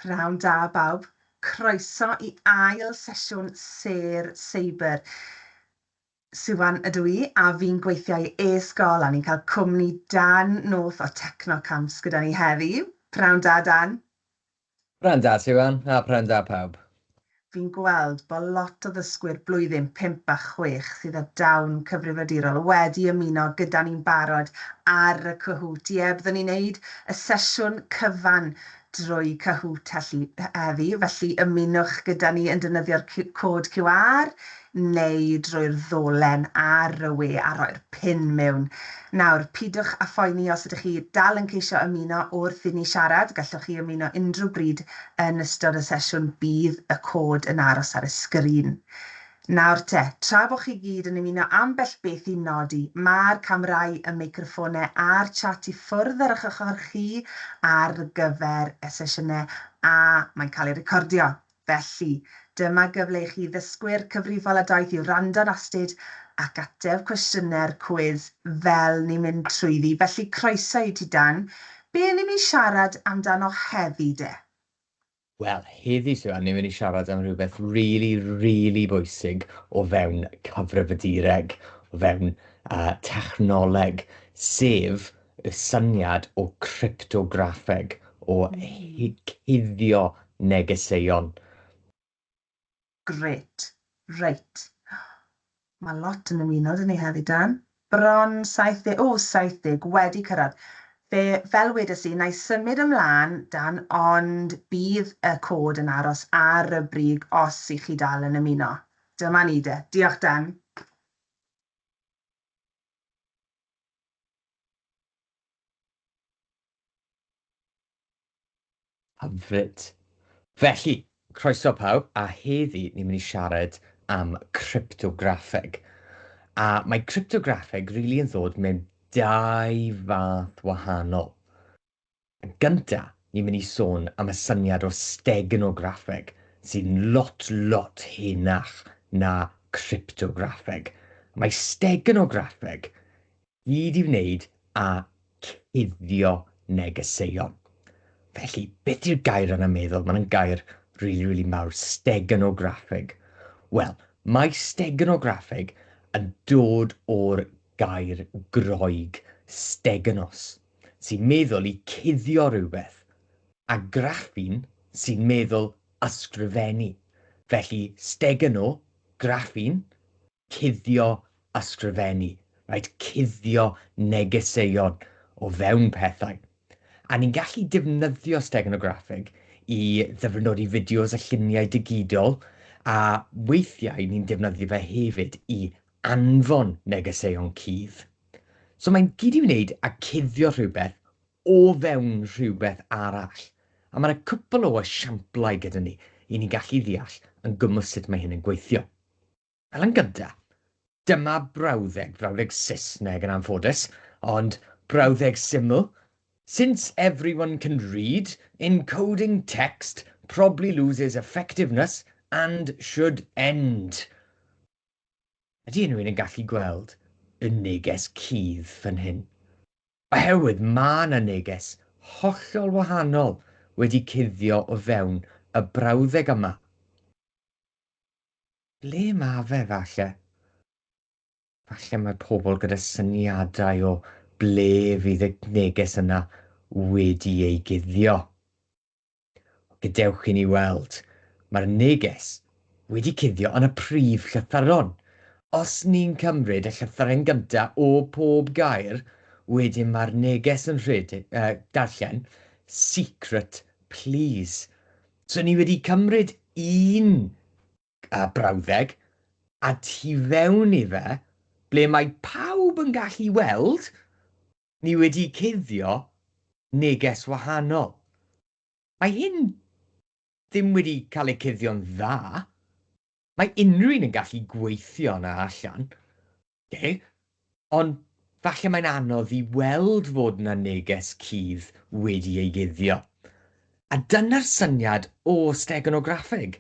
Pnawn da bawb, croeso i ail sesiwn Sêr Seibr. Swan ydw i a fi'n gweithio i e-sgol a ni'n cael cwmni Dan North o Technocamps gyda ni heddi. Pnawn da Dan. Pnawn da Swan, a pnawn da pawb. Fi'n gweld bod lot o ddysgwyr blwyddyn 5 a 6 sydd â dawn cyfrifiadurol wedi ymuno gyda ni'n barod ar y Cahoot. Byddwn ni'n neud y sesiwn cyfan drwy Cahoot heddi, felly ymunwch gyda ni yn defnyddio'r cod QR neu drwy'r ddolen ar y we a rhoi'r pin mewn. Nawr, pidwch a phoeni os ydych chi dal yn ceisio ymuno wrth i ni siarad, gallwch chi ymuno unrhyw bryd yn ystod y sesiwn bydd y cod yn aros ar y sgrin. Nawr te, tra bod chi gyd yn ymuno ambell beth i nodi, mae'r camrau, y meicroffonnau a'r chat i ffwrdd ar eich ochr chi ar gyfer y sesiynau a mae'n cael ei recordio. Felly, dyma gyfle i chi ddysgwyr cyfrifol a daeth i wrando'n astyd ac ateb cwestiynau'r cwiz fel ni'n mynd trwyddi. Felly croeso i ti Dan. Be ni'n mynd i siarad amdano heddi de? Wel, heddi Swan, ni'n mynd i siarad am rhywbeth really bwysig o fewn cyfrifiadureg, o fewn technoleg, sef y syniad o cryptograffeg, o cuddio negeseuon. Grêt, reit. Mae lot yn ymuno dyn ni heddi Dan. Bron 70 wedi cyrraedd. Fel wedes i, na i symud ymlaen Dan, ond bydd y cod yn aros ar y brig os i chi dal yn ymuno. Dyma ni de. Diolch Dan. Hyfryd. Felly, croeso pawb, a heddi ni'n mynd i siarad am cryptograffeg. A mae cryptograffeg rili yn ddod mewn dau fath wahanol. Yn gyntaf, ni'n mynd i sôn am y syniad o steganograffeg, sy'n lot henach na cryptograffeg. Mae steganograffeg gyd i wneud â cuddio negeseuon. Felly, beth yw'r gair yna meddwl? Mae'n gair really mawr, steganograffeg. Wel, mae steganograffeg yn dod o'r gair Groeg steganos, sy'n meddwl i cuddio rhywbeth, a graffin sy'n meddwl ysgrifennu. Felly, stegano, graffin, cuddio, ysgrifennu. Right? Cuddio negeseuon o fewn pethau. A ni'n gallu defnyddio steganograffeg i ddyfrynodi fideos a lluniau digidol, a weithiau ni'n defnyddio fe hefyd i anfon negeseuon cudd. So mae'n gyd i wneud â cuddio rhywbeth o fewn rhywbeth arall. A mae yna cwpl o esiamplau gyda ni i ni'n gallu ddeall yn gwmws sut mae hyn yn gweithio. Fel yn gyntaf, dyma brawddeg Saesneg yn anffodus, ond brawddeg syml. Since everyone can read, encoding text probably loses effectiveness and should end. Ydy unrhyw un yn gallu gweld y neges cudd fan hyn? Oherwydd mae yna neges hollol wahanol wedi cuddio o fewn y brawddeg yma. Ble mae fe falle? Falle mae pobl gyda syniadau o ble fydd y neges yna wedi ei guddio. Gadewch i ni weld, mae'r neges wedi cuddio yn y prif llythyron. Os ni'n cymryd y llythyren gyntaf o pob gair, wedyn mae'r neges yn darllen secret please. So ni wedi cymryd un brawddeg a tu fewn i fe, ble mae pawb yn gallu weld, ni wedi cuddio neges wahanol. Mae hyn ddim wedi cael ei cuddio'n dda. Mae unrhyw un yn gallu gweithio yna allan. Okay? Ond falle mae'n anodd i weld fod yna neges cudd wedi ei guddio. A dyna'r syniad o steganograffeg.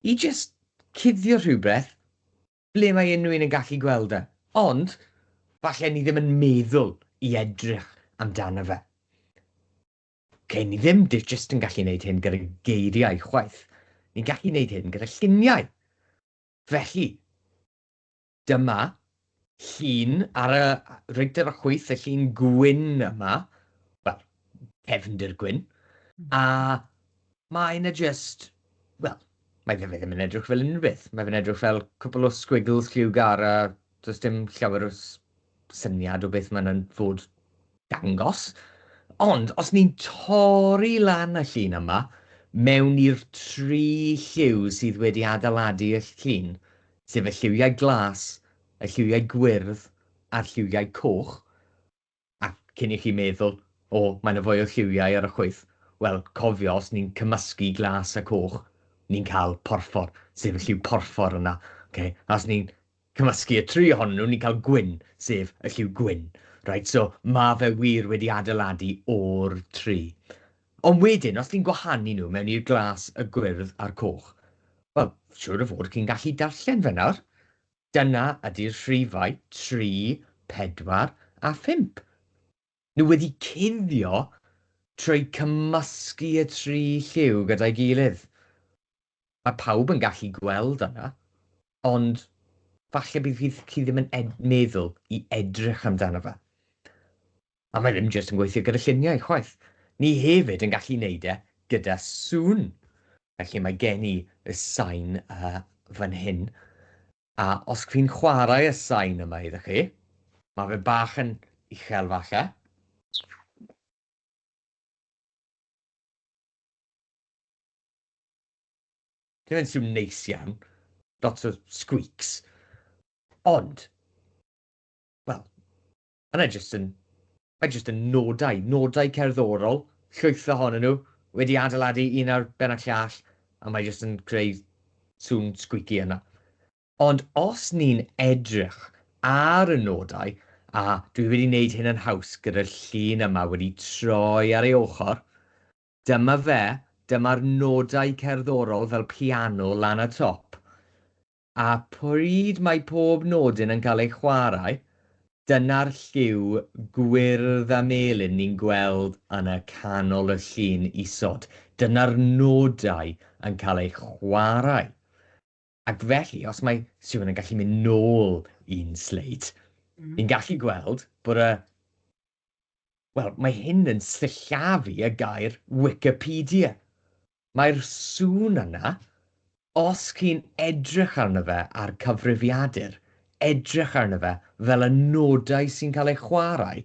I just cuddio rhywbeth ble mae unrhyw un yn gallu gweld e. Ond falle ni ddim yn meddwl i edrych amdano fe. Ni ddim jyst yn gallu gwneud hyn gyda geiriau chwaith. Ni'n gallu gwneud hyn gyda lluniau. Felly, dyma llun ar y reit ar y chwith, y llun gwyn yma, wel, cefndir gwyn, a mae'n wel, mae fe ddim yn edrych fel unrhyw beth. Mae fe'n edrych fel cwpl o squiggles lliwgar a does dim llawer o syniad o beth mae'n fod dangos. Ond, os ni'n torri lan y llun yma, mewn i'r 3 lliw sydd wedi adeiladu y llun, sef y lliwiau glas, y lliwiau gwyrdd a'r lliwiau coch, a cyn i chi meddwl, mae'n y fwy o lliwiau ar y chwith, wel, cofio, os ni'n cymysgu glas a coch, ni'n cael porffor, sef y lliw porffor yna. Okay? Os ni'n cymysgu y 3 ohonyn nhw, ni'n cael gwyn, sef y lliw gwyn. Right, so mae fe wir wedi adeiladu o'r 3. Ond wedyn, os ni'n gwahanu nhw mewn i'r glas, y gwyrdd a'r coch, wel, siwr o fod chi'n gallu darllen fe nawr. Dyna ydy'r rhifau 3, 4 a 5. Nhw wedi cuddio trwy cymysgu y 3 lliw gyda'i gilydd. Mae pawb yn gallu gweld yna, ond falle bydd chi ddim yn meddwl i edrych amdano fe. A mae ddim jyst yn gweithio gyda lluniau, chwaith. Ni hefyd yn gallu wneud e gyda sŵn. Felly mae gen i y sain fan hyn. A os chi'n chwarae y sain yma iddo chi, mae fe bach yn uchel falle. Dim yn sŵn neis iawn. Lots o squeaks. Ond, wel, yna mae jyst yn nodau cerddorol, llwyth ohonyn nhw, wedi adeiladu un ar ben y llall, a mae jyst yn creu sŵn squeaky yna. Ond os ni'n edrych ar y nodau, a dwi wedi wneud hyn yn haws gyda'r llun yma wedi troi ar ei ochr, dyma'r nodau cerddorol fel piano lan y top. A pryd mae pob nodyn yn cael ei chwarae, dyna'r lliw gwyrdd a melyn ni'n gweld yn y canol y llun isod. Dyna'r nodau yn cael eu chwarae. Ac felly, os mae Siwan yn gallu mynd nôl un sleid, ni'n gallu gweld bod mae hyn yn sillafu y gair Wikipedia. Mae'r sŵn yna, os chi'n edrych arno fe ar cyfrifiadur, edrych arno fe fel y nodau sy'n cael ei chwarae,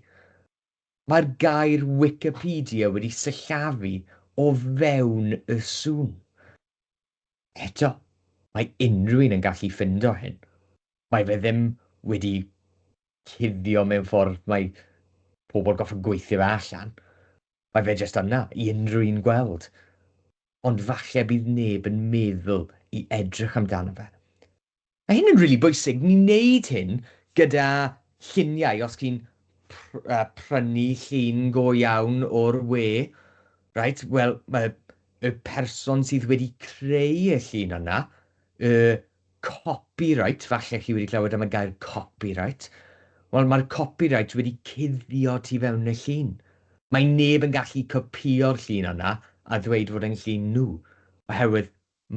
mae'r gair Wikipedia wedi sillafu o fewn y sŵn. Eto, mae unrhyw un yn gallu ffindo hyn. Mae fe ddim wedi cuddio mewn ffordd mae pobl goffa gweithio fe allan. Mae fe jyst yna i unrhyw un gweld. Ond falle bydd neb yn meddwl i edrych amdano fe. Mae hyn yn rili bwysig. Ni'n neud hyn gyda lluniau. Os chi'n prynu llun go iawn o'r we, right? Wel, mae y person sydd wedi creu y llun yna, y copyright, falle chi wedi clywed am y gair copyright, wel, mae'r copyright wedi cuddio tu fewn y llun. Mae neb yn gallu copio'r llun yna a ddweud fod yn llun nhw, oherwydd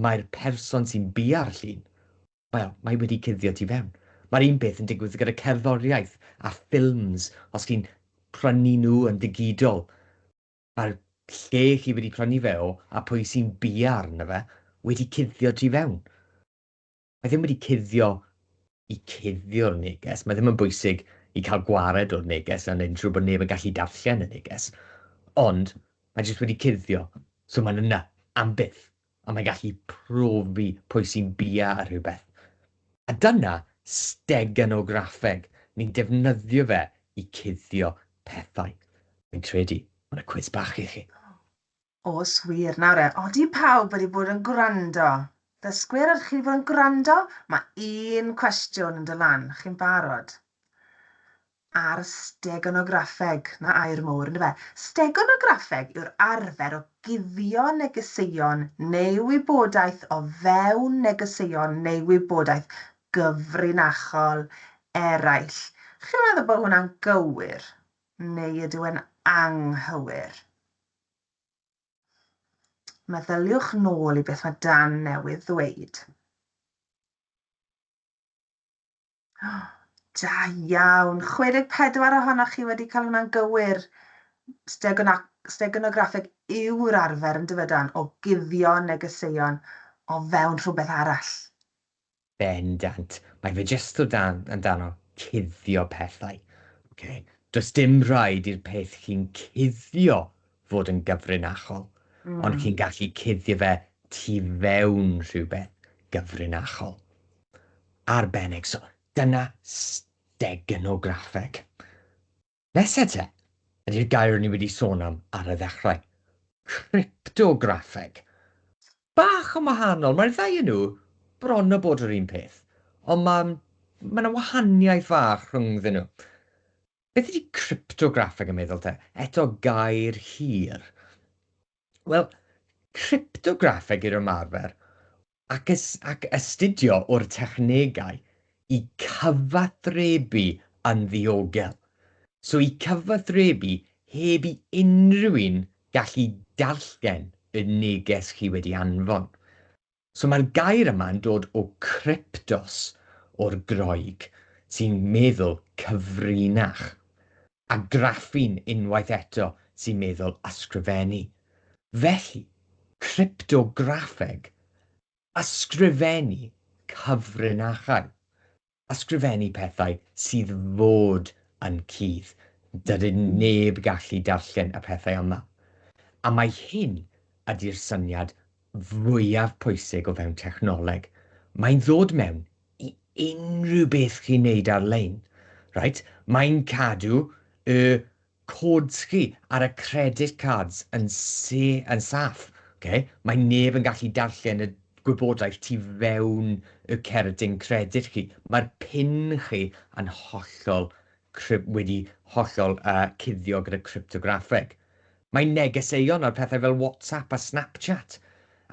mae'r person sy'n bia'r llun, wel, mae wedi cuddio tu fewn. Mae'r un beth yn digwydd gyda cerddoriaeth a ffilms, os chi'n prynu nhw yn digidol. Mae'r lle chi wedi prynu fe o, a pwy sy'n bia arno fe, wedi cuddio tu fewn. Mae ddim wedi cuddio i cuddio'r neges. Mae ddim yn bwysig i cael gwared o'r neges a wneud siŵr bod neb yn gallu darllen y neges. Ond, mae jyst wedi cuddio, so mae'n yna am byth. A mae'n gallu profi pwy sy'n bia ar rhywbeth. A dyna steganograffeg. Ni'n defnyddio fe i cuddio pethau. Fi'n credu, mae'n y cwis bach i chi. O, swir. Nawr odi pawb wedi bod yn gwrando? Dysgwyr, ydych chi wedi bod yn gwrando? Mae un cwestiwn yn dod lan. Chi'n barod? Ar steganograffeg, na air mowr, ynddo fe? Steganograffeg yw'r arfer o guddio negeseuon neu wybodaeth o fewn negeseuon neu wybodaeth gyfrinachol eraill. Chi'n meddwl bod hwnna'n gywir? Neu ydw yn anghywir? Meddyliwch nôl I beth mae Dan newydd ddweud. Da iawn. 64 ohonoch chi wedi cael hwnna'n gywir. Stegonograffeg yw'r arfer yn dyfydan o guddio negeseuon o fewn rhywbeth arall. Bendant. Mae fe jyst amdano cuddio pethau. Okay. Does dim rhaid i'r peth chi'n cuddio fod yn gyfrinachol, ond chi'n gallu cuddio fe tu fewn rhywbeth gyfrinachol. Arbennig. So, dyna steganograffeg. Nesaf te, ydy'r gair ni wedi sôn am ar y ddechrau. Cryptograffeg. Bach yn wahanol. Mae'r ddau yn nhw bron o bod yr un peth, ond mae yna wahaniaeth fach rhwngddyn nhw. Beth ydy cryptograffeg yn meddwl te? Eto gair hir. Wel, cryptograffeg yw'r ymarfer ac astudio o'r technegau I cyfathrebu yn ddiogel. So I cyfathrebu heb I unrhyw un gallu darllen y neges chi wedi anfon. So mae'r gair yma'n dod o cryptos o'r Groeg sy'n meddwl cyfrinach, a graffu'n unwaith eto sy'n meddwl ysgrifennu. Felly, cryptograffeg, ysgrifennu cyfrinachau. Ysgrifennu pethau sydd fod yn cudd. Dydy neb gallu darllen y pethau yma. A mae hyn ydy'r syniad fwyaf pwysig o fewn technoleg. Mae'n ddod mewn I unrhyw beth chi'n neud ar-lein. Right? Mae'n cadw y codes chi ar y credit cards yn saff. Okay? Mae neb yn gallu darllen y gwybodaeth tu fewn y cerdyn credit chi. Mae'r pin chi yn wedi hollol cuddio gyda cryptograffeg. Mae negeseuon ar pethau fel WhatsApp a Snapchat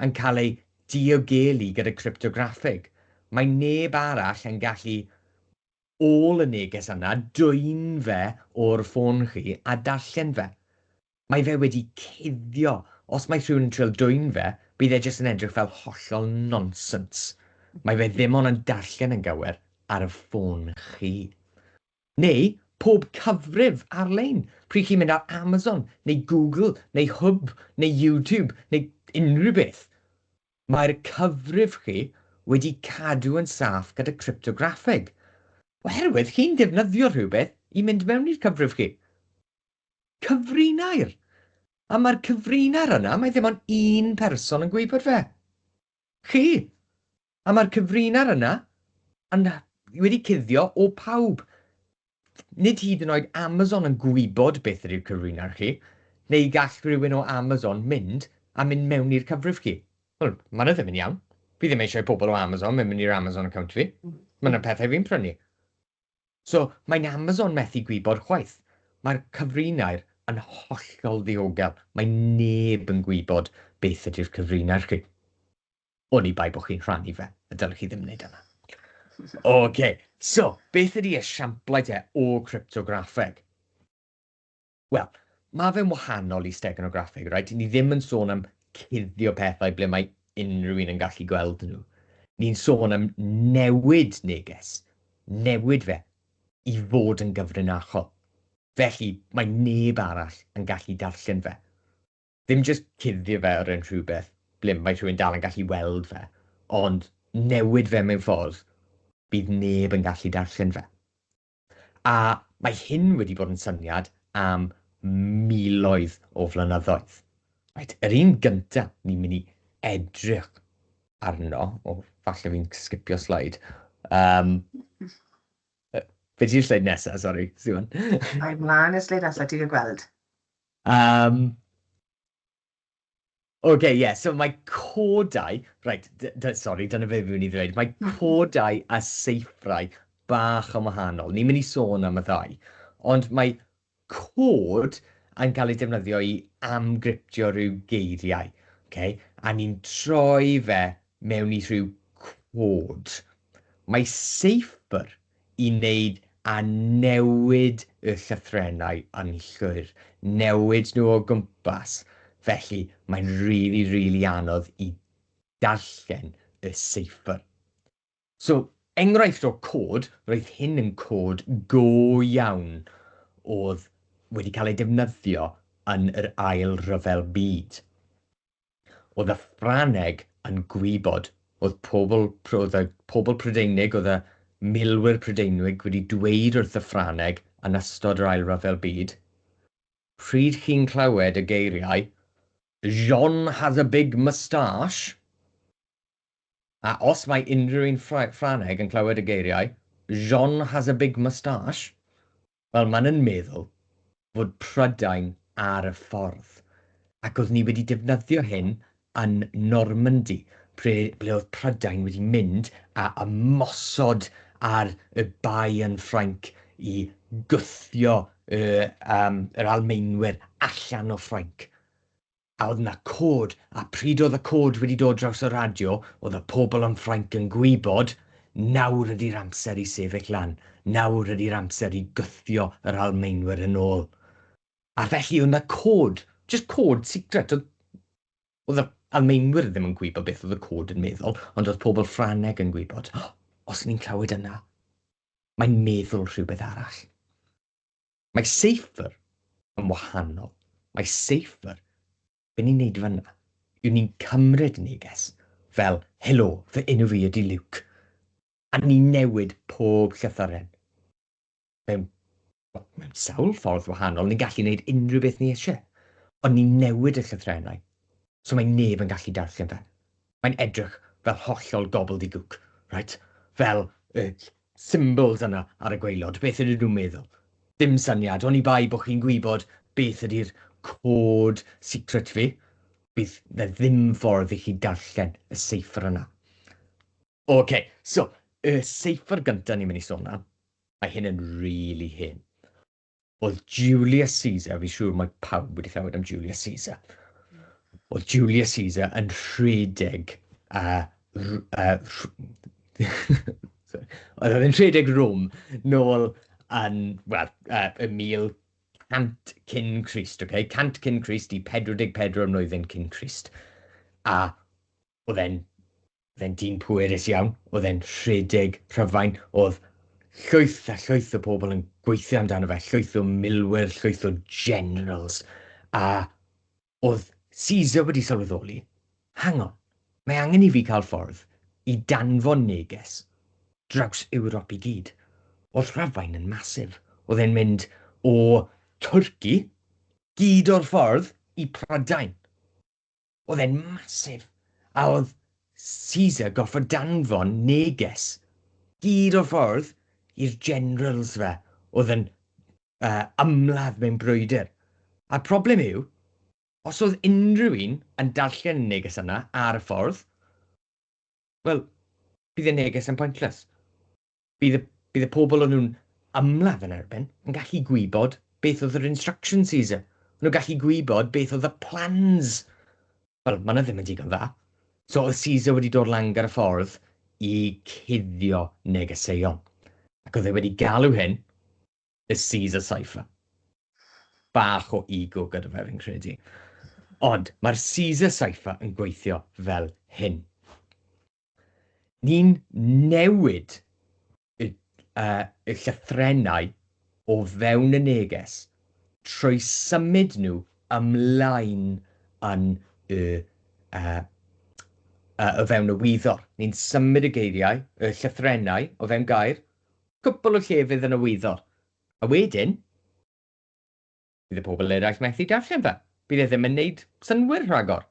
yn cael ei diogelu gyda cryptograffeg. Mae neb arall yn gallu ôl y neges yna, dwyn fe o'r ffôn chi a darllen fe. Mae fe wedi cuddio. Os mae rhywun yn trial dwyn fe, bydd e jyst yn edrych fel hollol nonsens. Mae fe ddim ond yn darllen yn gywir ar y ffôn chi. Neu pob cyfrif ar-lein. Pryd chi'n mynd ar Amazon, neu Google, neu Hub, neu YouTube, neu unrhyw beth. Mae'r cyfrif chi wedi cadw yn saff gyda cryptograffeg. Oherwydd chi'n defnyddio rhywbeth I mynd mewn i'r cyfrif chi. Cyfrinair. A mae'r cyfrinair yna, mae ddim ond un person yn gwybod fe. Chi. A mae'r cyfrinair yna wedi cuddio o pawb. Nid hyd yn oed Amazon yn gwybod beth ydy'r cyfrinair chi, neu gall rhywun o Amazon mynd mewn i'r cyfrif chi. Wel, mae ddim yn iawn. Fi ddim eisiau pobl o Amazon mynd i'r Amazon account fi. Mae'n pethau fi'n prynu. So, mae'n Amazon methu gwybod chwaith. Mae'r cyfrinair yn hollol ddiogel. Mae neb yn gwybod beth ydy'r cyfrinair chi. Oni bai bod chi'n rhannu fe, y dylech chi ddim wneud yna. OK, so, beth ydy esiamplau te o cryptograffeg? Wel, mae fe'n wahanol I steganograffeg, right? Ni ddim yn sôn am cuddio pethau ble mae unrhyw un yn gallu gweld nhw. Ni'n sôn am newid neges, newid fe I fod yn gyfrinachol. Felly, mae neb arall yn gallu darllen fe. Ddim jyst cuddio fe ar rhywbeth, ble mae rhywun dal yn gallu weld fe, ond newid fe mewn ffordd, bydd neb yn gallu darllen fe. A mae hyn wedi bod yn syniad am miloedd o flynyddoedd. Right, yr un gyntaf ni'n mynd I edrych arno, falle fi'n skipio sleid. Be di'r sleid nesaf, sori, Siwan? Mae'n mlaen y sleid nesaf, ti'n gweld. OK, so mae codau, right, sori, dyna fe fi'n I ddweud, mae codau a seiffrau bach yn wahanol. Ni'n mynd I sôn am y ddau, ond mae cod yn cael ei defnyddio I amgryptio rhyw geiriau, okay? A ni'n troi fe mewn I rhyw cod. Mae seifr I wneud a newid y llythrennau yn llwyr, newid nhw o gwmpas. Felly, mae'n really anodd i darllen y seifr. So, enghraifft o cod, roedd hyn yn cod go iawn oedd wedi cael ei defnyddio yn yr ail ryfel byd. Oedd y Ffrangeg yn gwybod, oedd pobl Prydeinig, oedd y milwyr Prydeinig wedi dweud wrth y Ffrangeg yn ystod yr ail ryfel byd, pryd chi'n clywed y geiriau, John has a big moustache, a os mae unrhyw un Ffrangeg yn clywed y geiriau, John has a big moustache, wel maen nhw'n meddwl fod Prydain ar y ffordd. Ac oedd ni wedi defnyddio hyn yn Normandy, ble oedd Prydain wedi mynd a ymosod ar y bai yn Ffrainc i gwthio yr Almaenwyr allan o Ffrainc. A oedd yna cod, a pryd oedd y cod wedi dod draws y radio, oedd y pobl yn Ffrainc yn gwybod, nawr ydy'r amser i sefyll lan, nawr ydy'r amser i gwthio yr Almaenwyr yn ôl. A felly oedd yna cod, just cod secret. Oedd y Almaenwyr ddim yn gwybod beth oedd y cod yn meddwl, ond oedd pobl Ffrangeg yn gwybod, os ni'n clywed yna, mae'n meddwl rhywbeth arall. Mae seifr yn wahanol. Mae seifr, be ni'n neud fyna, yw ni'n cymryd neges fel, helo, fy enw fi ydy Luke, a ni'n newid pob llythyren. Mewn sawl ffordd wahanol, ni'n gallu gwneud unrhyw beth ni eisiau, ond ni'n newid y llythrenau, so mae neb yn gallu darllen fe. Mae'n edrych fel hollol gobbledygook, right? Fel symbols yna ar y gwaelod, beth ydyn nhw'n meddwl? Dim syniad, ond i bai bod chi'n gwybod beth ydy'r cod secret fi, bydd na ddim ffordd i chi darllen y seifr yna. OK, so, y seifr gyntaf ni'n mynd i sôn am, mae hyn yn really hyn. Oedd Julius Caesar, fi'n siŵr mae pawb wedi clywed am Julius Caesar. Oedd Julius Caesar yn rhedeg oedd yn rhedeg Rome nôl yn, wel, y 1100 cyn Crist, okay? 100 cyn Crist i 44 mlwyddyn cyn Crist. A oedd e'n dyn pwerus iawn, oedd e'n rhedeg Rhyfain, oedd llwyth a llwyth o bobl yn gweithio amdano fe, llwyth o milwyr, llwyth o generals, a oedd Caesar wedi sylweddoli, hang on, mae angen i fi cael ffordd i danfon neges draws Ewrop i gyd. Oedd Rhyfain yn masif. Oedd e'n mynd o Twrci gyd o'r ffordd i Prydain. Oedd e'n masif. A oedd Caesar goffod danfon neges gyd o'r ffordd i'r generals fe. Oedd yn ymladd mewn brwydr. A'r problem yw, os oedd unrhyw un yn darllen y neges yna ar y ffordd, wel, bydd y neges yn pointless. Bydd y pobl o'n nhw'n ymladd yn erbyn yn gallu gwybod beth oedd yr instructions Caesar. Nhw'n gallu gwybod beth oedd y plans. Wel, ma'n ddim yn digon dda. So oedd Caesar wedi dod lan gyda'r ffordd i cuddio negeseuon. Ac oedd e wedi galw hyn y Sêr Seibr. Bach o ego gyda fe fi'n credu. Ond mae'r Sêr Seibr yn gweithio fel hyn. Ni'n newid y llythrennau o fewn y neges trwy symud nhw ymlaen yn o fewn y wyddor. Ni'n symud y geiriau, y llythrennau o fewn gair, cwpl o llefydd yn y wyddor. A wedyn, bydd y pobl eraill methu darllen fe. Bydd e ddim yn neud synwyr rhagor.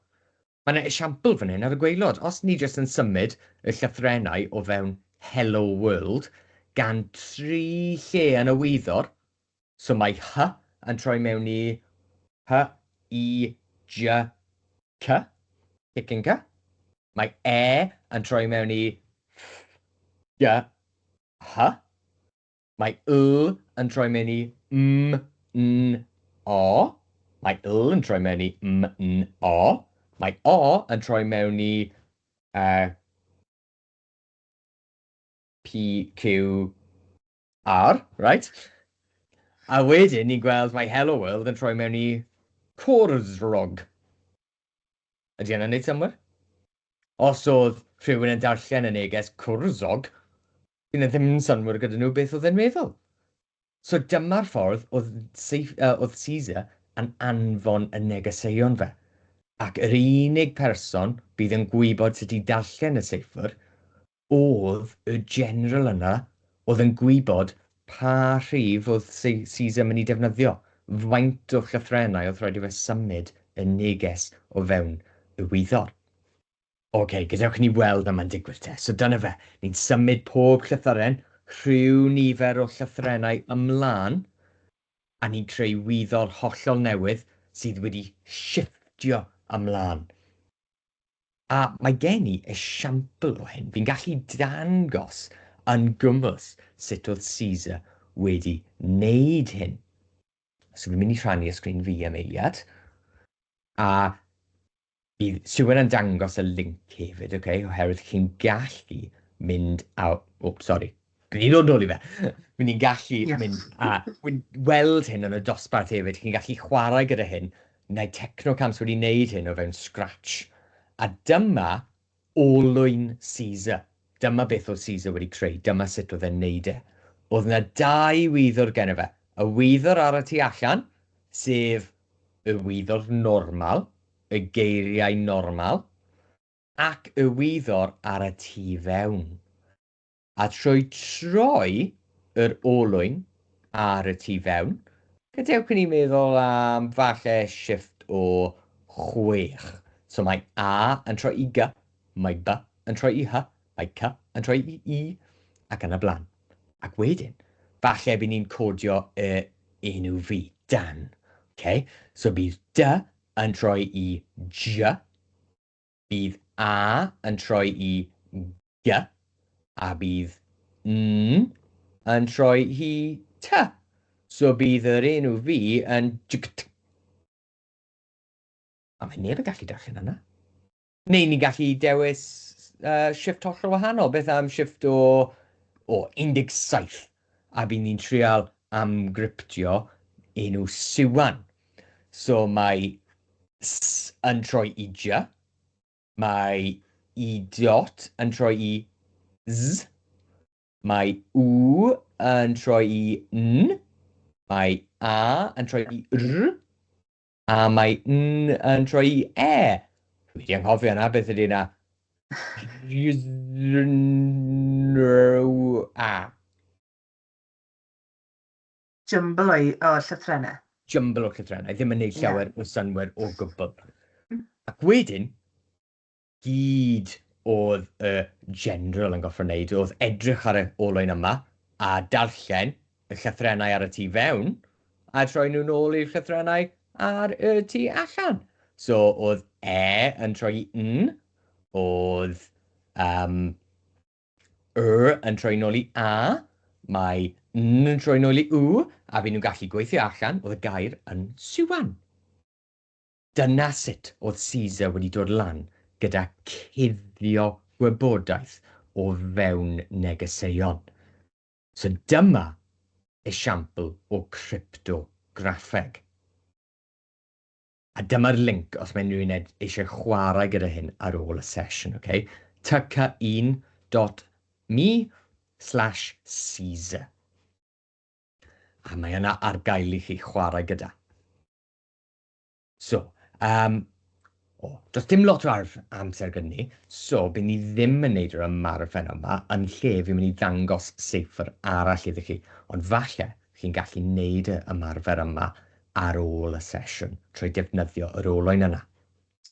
Mae yna esiampl fan hyn ar y gwaelod. Os ni jyst yn symud y llythrennau o fewn Hello World gan 3 lle yn y wyddor, so mae hy yn troi mewn i hy, i, j, c, hicyn c. Mae yn troi mewn i g, hy. Mae yn troi mewn i n, o. Mae yn troi mewn i n, o. Mae o yn troi mewn i p, q, r, right? A wedyn ni'n gweld mae Hello World yn troi mewn i cwrsrog. Ydy yna'n neud symwyr? Os oedd rhywun yn darllen y neges cwrzog, bydd yna ddim yn synwyr gyda nhw beth oedd e'n meddwl. So dyma'r ffordd oedd Caesar yn anfon y negeseuon fe. Ac yr unig person bydd yn gwybod sut i darllen y seifr oedd y general yna oedd yn gwybod pa rhif oedd Caesar yn mynd i defnyddio. Faint o llythrennau oedd rhaid i fe symud y neges o fewn y wyddor. Oce, gadewch ni weld yma'n digwydd te. So dyna fe, ni'n symud pob llythyren, rhyw nifer o llythrennau ymlaen, a ni'n creu wyddor hollol newydd sydd wedi shifftio ymlaen. A mae gen i esiampl o hyn. Fi'n gallu dangos yn gwmws sut oedd Caesar wedi wneud hyn. So fi'n mynd i rhannu y sgrin fi am eiliad. A bydd Siwan yn dangos y link hefyd, okay? Oherwydd chi'n gallu mynd a... O, sori. Gwneud o'n nôl i fe. Fy'n ni'n gallu mynd a weld hyn yn y dosbarth hefyd. Chi'n gallu chwarae gyda hyn. Neu Technocamps wedi wneud hyn o fewn Scratch. A dyma olwyn Caesar. Dyma beth oedd Caesar wedi creu. Dyma sut oedd e'n neud e. Oedd yna 2 wyddor gen fe. Y wyddor ar y tu allan, sef y wyddor normal, y geiriau normal, ac y wyddor ar y tu fewn. A troi yr olwyn ar y tu fewn, gadewch ni meddwl am falle shift o 6. So mae A yn troi i G, mae B yn troi i H, mae C yn troi i I, ac yn y blaen. Ac wedyn, falle bydd ni'n codio y enw fi, Dan. Okay? So bydd D yn troi i G, bydd A yn troi i G, a bydd N yn troi i T. So bydd yr enw fi yn Jgt. A mae neb yn gallu darllen yna. Neu ni'n gallu dewis shift hollol wahanol. Beth am shift o 17. A bydd ni'n trial amgryptio enw Siwan. So mae S yn troi i G. Mae I dot yn troi i Z. Mae W yn troi i N. Mae A yn troi i R. A mae N yn troi i E. Dwi wedi anghofio yna, beth ydy yna? A. Jumble o llythrennau. Jumble o llythrennau, ddim yn neud llawer o synwyr o gwbl. Ac wedyn, gyd oedd y general yn goffo wneud, oedd edrych ar y olwyn yma, a darllen y llythrennau ar y tu fewn, a troi nhw nôl i'r llythrennau ar y tu allan. So oedd E yn troi i N, oedd yn troi nôl i A, mae N yn troi nôl i W, a fi'n nhw'n gallu gweithio allan, oedd y gair yn Siwan. Dyna sut oedd Caesar wedi dod lan gyda cuddio gwybodaeth o fewn negeseuon. So dyma esiampl o cryptograffeg. A dyma'r link os mae rhywun eisiau chwarae gyda hyn ar ôl y sesiwn, okay? tk1.me/Caesar. A mae yna ar gael i chi chwarae gyda. So, does dim lot o amser gyda ni, so bydd ni ddim yn neud yr ymarfer yma, yn lle fi'n mynd i ddangos seifr arall iddo chi. Ond falle chi'n gallu neud y ymarfer yma ar ôl y sesiwn, trwy defnyddio yr olwyn yna.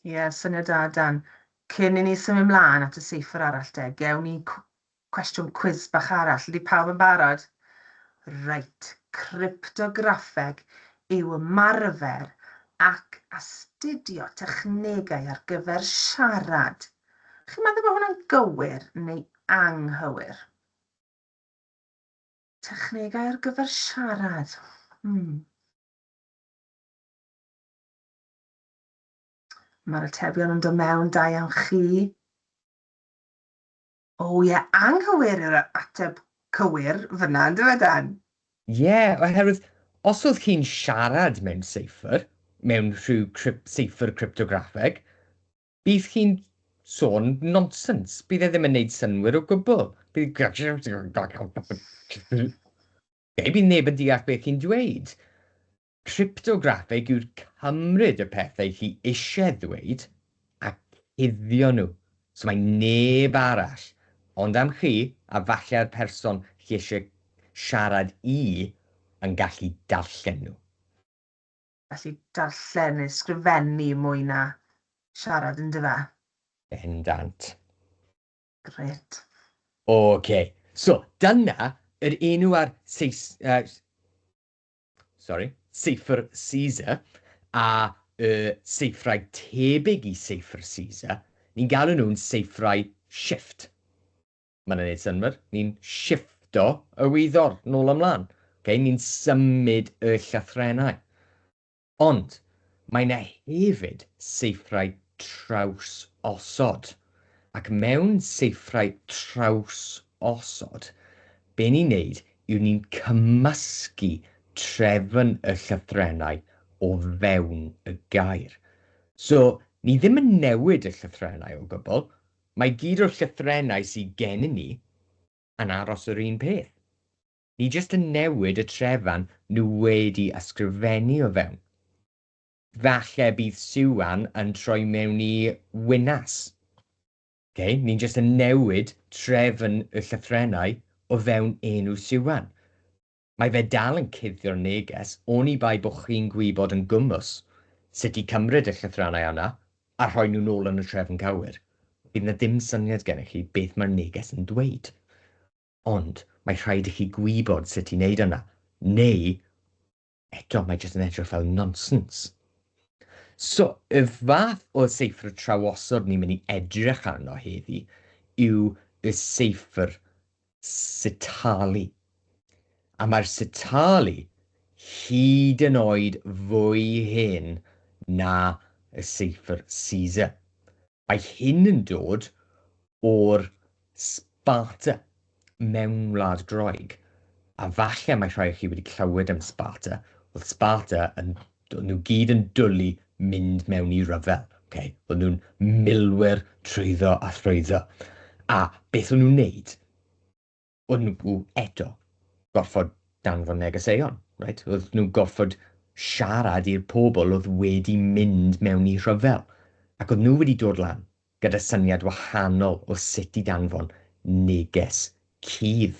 Ie, syniad da, Dan. Cyn i ni symud ymlaen at y seifr arall te, gewn ni cwestiwn quiz bach arall. Ydy pawb yn barod? Reit, cryptograffeg yw ymarfer ac astudio technegau ar gyfer siarad. Chi'n meddwl bod hwnna'n gywir neu anghywir? Technegau ar gyfer siarad. Mae'r atebion yn dod mewn, da iawn chi. O ie, anghywir yw'r ateb cywir fyna, ynddo fe, Dan? Ie, oherwydd os oedd chi'n siarad mewn seifr, mewn rhyw seifr cryptograffeg, bydd chi'n sôn nonsens. Bydd e ddim yn neud synwyr o gwbl. Bydd neb yn deall beth chi'n dweud. Cryptograffeg yw'r cymryd y pethau chi eisiau ddweud a cuddio nhw. So mae neb arall, ond am chi, a falle'r person chi eisiau siarad yn gallu darllen nhw. Felly darllen neu sgrifennu mwy na siarad yn dyfa. Bendant. Gret. OK. So, dyna yr enw ar Sêr Seibr a seiffrau tebyg i Sêr Seibr, ni'n galw nhw'n seiffrau shift. Mae'n gwneud synwyr. Ni'n shifto y wyddor nôl ymlaen. Okay? Ni'n symud y llythrennau. Ond, mae yna hefyd seiffrau traws osod. Ac mewn seiffrau traws osod, be ni'n neud yw ni'n cymysgu trefn y llythrennau o fewn y gair. So, ni ddim yn newid y llythrennau o gwbl. Mae gyd o'r llythrennau sydd gennym ni yn aros yr un peth. Ni jyst yn newid y trefan nhw wedi ysgrifennu o fewn. Falle bydd Siwan yn troi mewn i wynas. Okay? Ni'n jyst yn newid trefn y llythrennau o fewn enw Siwan. Mae fe dal yn cuddio'r neges, oni bai bod chi'n gwybod yn gwmws sut i cymryd y llythrennau yna a rhoi nhw nôl yn y trefn cywir. Bydd na ddim syniad gennych chi beth mae'r neges yn dweud. Ond mae rhaid i chi gwybod sut i wneud yna. Neu, eto, mae jyst yn edrych fel nonsens. So, y fath o seiffr trawosod ni'n mynd i edrych arno heddi yw y seiffr sitali. A mae'r sitali hyd yn oed fwy hen na y seiffr Seibr. Mae hyn yn dod o'r Sparta mewn Wlad Groeg. A falle mae rhai o chi wedi clywed am Sparta. Oedd Sparta nhw gyd yn dwlu mynd mewn i ryfel. Okay? Oedd nhw'n milwyr trwyddo a thrwyddo. A beth o'n nhw'n neud? Oedd nhw eto gorfod danfon negeseuon. Right? Oedd nhw'n gorfod siarad i'r pobl oedd wedi mynd mewn i rhyfel. Ac oedd nhw wedi dod lan gyda syniad wahanol o sut i danfon neges cudd.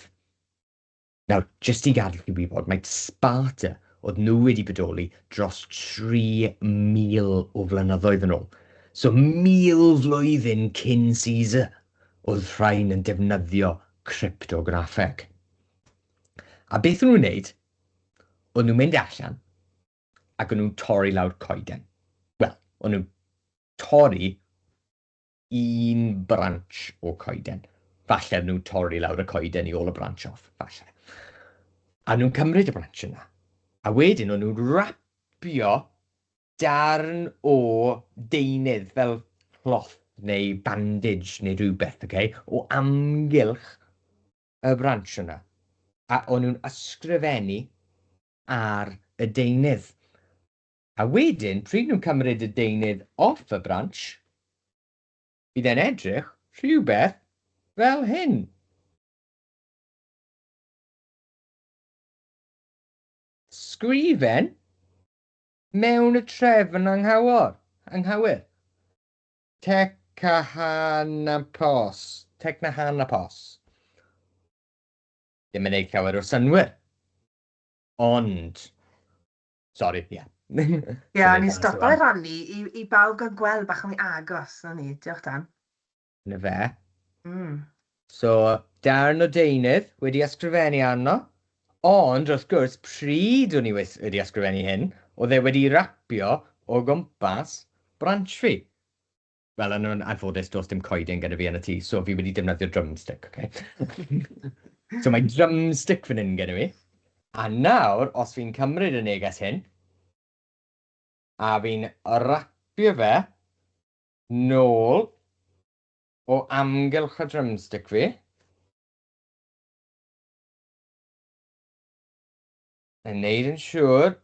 Nawr, jyst i gadael chi wybod, mae Sparta oedd nhw wedi bodoli dros 3,000 o flynyddoedd yn ôl. So 1,000 flwyddyn cyn Seibr oedd rhain yn defnyddio cryptograffeg. A beth o'n nhw'n wneud? O'n nhw'n mynd allan ac o'n nhw'n torri lawr coeden. Wel, o'n nhw'n torri un branch o coeden. Falle nhw'n torri lawr y coeden i ôl y branch off, falle. A nhw'n cymryd y branch yna. A wedyn o'n nhw'n rapio darn o deunydd fel cloth neu bandage neu rhywbeth, okay, o amgylch y branch yna. A o'n nhw'n ysgrifennu ar y deunydd. A wedyn, pryd nhw'n cymryd y deunydd off y branch, bydd e'n edrych rhywbeth fel hyn. Sgrifen mewn y trefn anghywir. Technocamps. Ddim yn ei llawer o synwyr. Ond, sorry, ie. Ie, ni'n stopo i rannu i bawb gael gweld bach yn agos na ni. Diolch Dan. Na fe. So, darn o deunydd wedi ysgrifennu arno. Ond, wrth gwrs, pryd o'n i wedi ysgrifennu hyn, oedd e wedi rapio o gwmpas branch fi. Wel, yn anffodus, does dim coeden gyda fi yn y tŷ, so fi wedi defnyddio drumstick, okay? So mae drumstick fan hyn gyda fi. A nawr, os fi'n cymryd y neges hyn, a fi'n rapio fe nôl o amgylch y drumstick fi, yn neud yn siŵr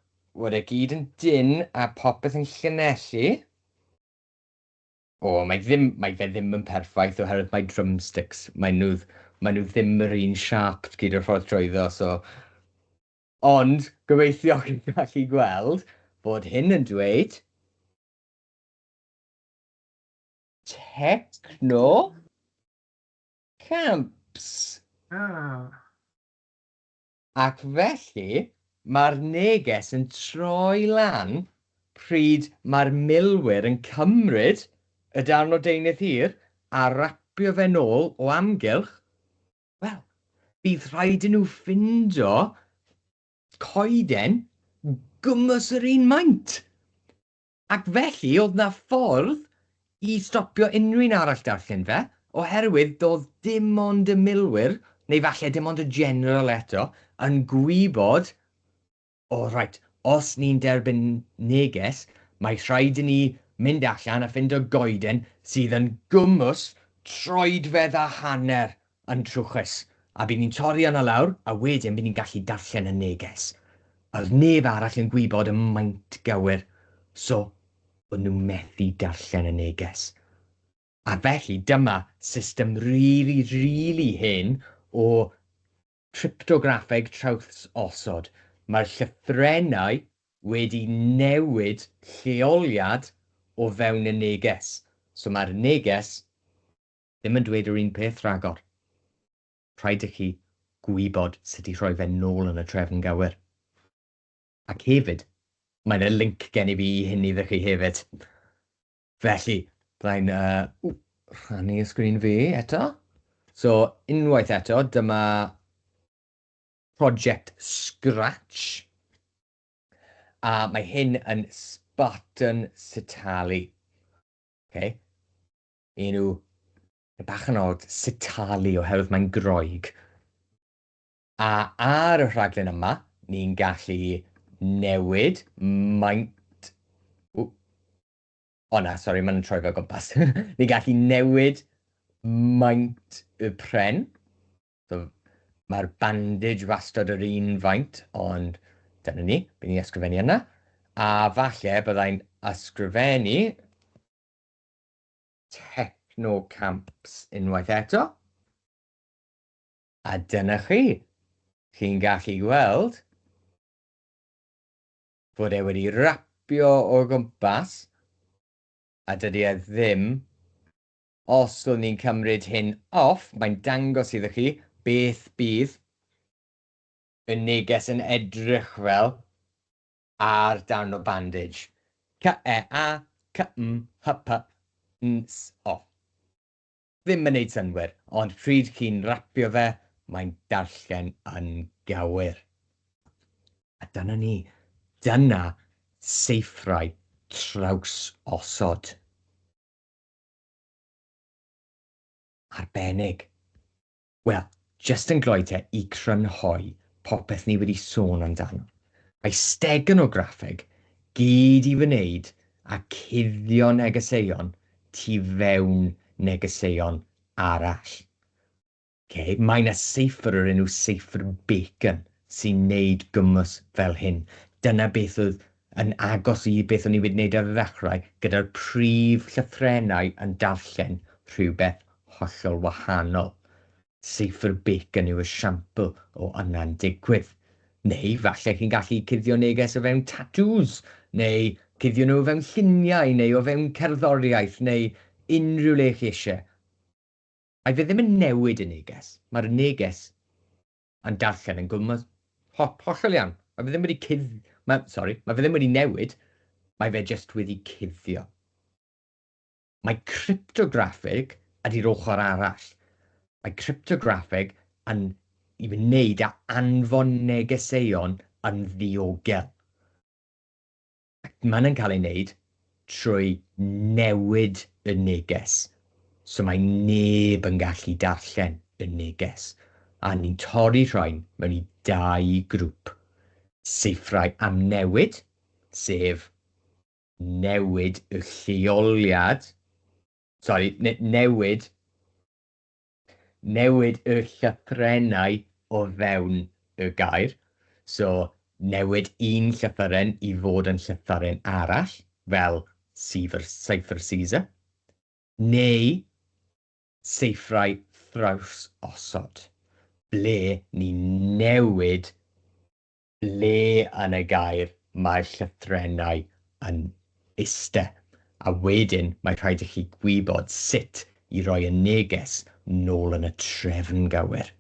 bod e gyd yn dyn a popeth yn llynellu. O, mae fe ddim yn perffaith oherwydd mae drumsticks. Mae nhw ddim yr un siap gyda'r ffordd trwyddo, so... Ond, gobeithio chi'n gallu gweld bod hyn yn dweud Technocamps. Ac felly, mae'r neges yn troi lan pryd mae'r milwyr yn cymryd y darn o deunydd hir a rapio fe nôl o amgylch. Wel, bydd rhaid i nhw ffindo coeden gwmws yr un maint. Ac felly, oedd na ffordd i stopio unrhyw un arall darllen fe, oherwydd doedd dim ond y milwyr, neu falle dim ond y general eto, yn gwybod, o rhaid, os ni'n derbyn neges, mae rhaid i ni mynd allan a ffindo goeden sydd yn gwmws troedfedd a hanner yn trwchus. A bydd ni'n torri yna lawr, a wedyn bydd ni'n gallu darllen y neges. Oedd neb arall yn gwybod y maint gywir, so bod nhw'n methu darllen y neges. A felly dyma system really hen o cryptograffeg traws osod. Mae'r llythrennau wedi newid lleoliad o fewn y neges. So mae'r neges ddim yn dweud yr un peth rhagor. Rhaid i chi gwybod sut i rhoi fe nôl yn y trefn gywir. Ac hefyd, mae'n y link gen i fi i hyn iddo chi hefyd. Felly, byddai'n rhannu y sgrin fi eto. So, unwaith eto, dyma Project Scratch. A mae hyn yn Spartan Sitali. Okay. Enw bach yn od, Sitali, oherwydd mae'n groeg. A ar y rhaglen yma, ni'n gallu newid maint... O na, sori, mae'n troi fe o gwmpas. Ni'n gallu newid maint y pren. So, mae'r bandage wastad yr un faint, ond dyna ni, bydd ni'n ysgrifennu yna. A falle byddai'n ysgrifennu Technocamps unwaith eto. A dyna chi. Chi'n gallu gweld bod e wedi rapio o gwmpas, a dydy e ddim, os o'n ni'n cymryd hyn off, mae'n dangos iddo chi beth bydd y neges yn edrych fel ar darn o bandage. C-E-A, C-M, H-P, N-S, O. Ddim yn neud synwyr, ond pryd chi'n rapio fe, mae'n darllen yn gywir. A dyna ni. Dyna seifrau traws osod. Arbennig. Wel, jyst yn gloi te i crynhoi popeth ni wedi sôn amdano. Mae steganograffeg gyd i wneud a cuddio negeseuon tu fewn negeseuon arall. Okay, mae yna seifr o'r enw Seibr Bacon sy'n neud gymys fel hyn. Dyna beth oedd yn agos i beth o'n i wedi wneud ar y ddechrau gyda'r prif llythrennau yn darllen rhywbeth hollol wahanol. Seibr Bacon yw esiampl o yna'n digwydd. Neu falle chi'n gallu cuddio neges o fewn tattoos, neu cuddio nhw o fewn lluniau, neu o fewn cerddoriaeth, neu unrhyw le chi eisiau. A fe ddim yn newid y neges. Mae'r neges yn darllen yn gwmws hollol iawn. Mae fe ddim wedi mae fe ddim wedi newid, mae fe jyst wedi cuddio. Mae cryptograffeg ydy'r ochr arall. Mae cryptograffeg yn i wneud â anfon negeseuon yn ddiogel. Mae'n cael ei wneud trwy newid y neges. So mae neb yn gallu darllen y neges. A ni'n torri rhain mewn i 2 grŵp. Seifrau am newid, sef newid y lleoliad, newid y llythrennau o fewn y gair. So, newid un llythyren i fod yn llythyren arall, fel Seibr Seibr. neu seiffrau thraws osod, ble ni newid ble yn y gair mae'r llythrennau yn iste. A wedyn mae rhaid i chi gwybod sut i roi y neges nôl yn y trefn gywir.